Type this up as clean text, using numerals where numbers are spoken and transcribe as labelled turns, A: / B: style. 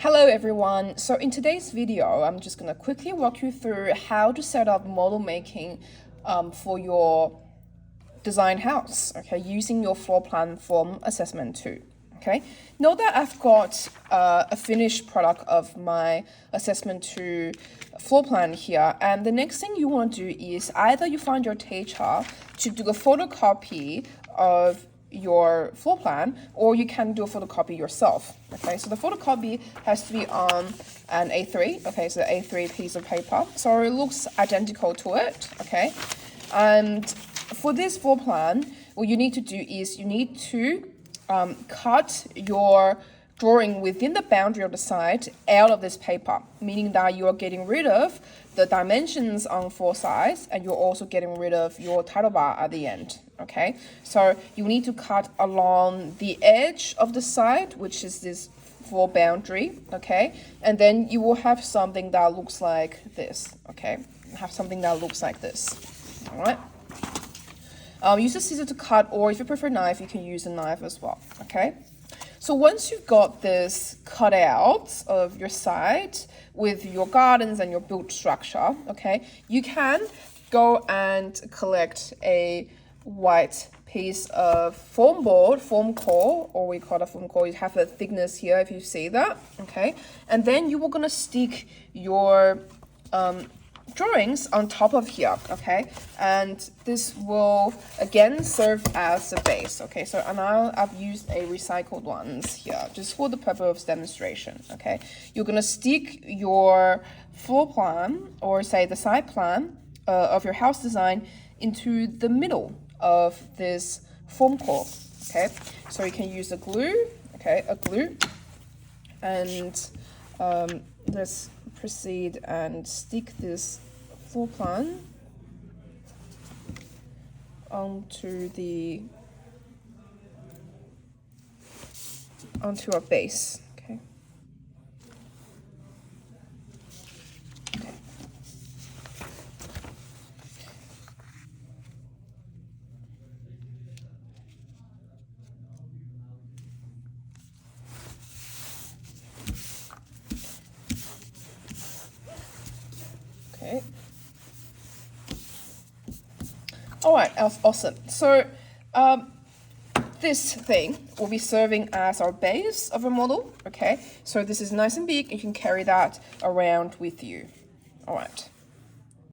A: Hello everyone. So in today's video, I'm just gonna quickly walk you through how to set up model making for your design house, okay, using your floor plan from assessment 2. Okay, know that I've got a finished product of my assessment 2 floor plan here, and the next thing you want to do is either you find your teacher to do a photocopy of your floor plan, or you can do a photocopy yourself. Okay, so the photocopy has to be on an A3, okay, so A3 piece of paper, so it looks identical to it. Okay, and for this floor plan, what you need to do is you need to cut your drawing within the boundary of the side out of this paper, meaning that you are getting rid of the dimensions on 4 sides, and you're also getting rid of your title bar at the end. Okay, so you need to cut along the edge of the side, which is this floor boundary. Okay, and then you will have something that looks like this. Okay, have something that looks like this. All right. Use a scissor to cut, or if you prefer knife, you can use a knife as well. Okay. So once you've got this cut out of your side with your gardens and your built structure, okay, you can go and collect a white piece of foam board, foam core, or we call it foam core. You have a thickness here if you see that, okay, and then you are gonna stick your drawings on top of here, okay, and this will again serve as a base. Okay, so now I've used a recycled ones here just for the purpose of demonstration. Okay, you're gonna stick your floor plan, or say the side plan of your house design, into the middle of this foam core. Okay, so you can use a glue, okay, a glue, and let's proceed and stick this floor plan onto our base. Okay. Okay. All right, awesome. So this thing will be serving as our base of a model. Okay, so this is nice and big. You can carry that around with you. All right.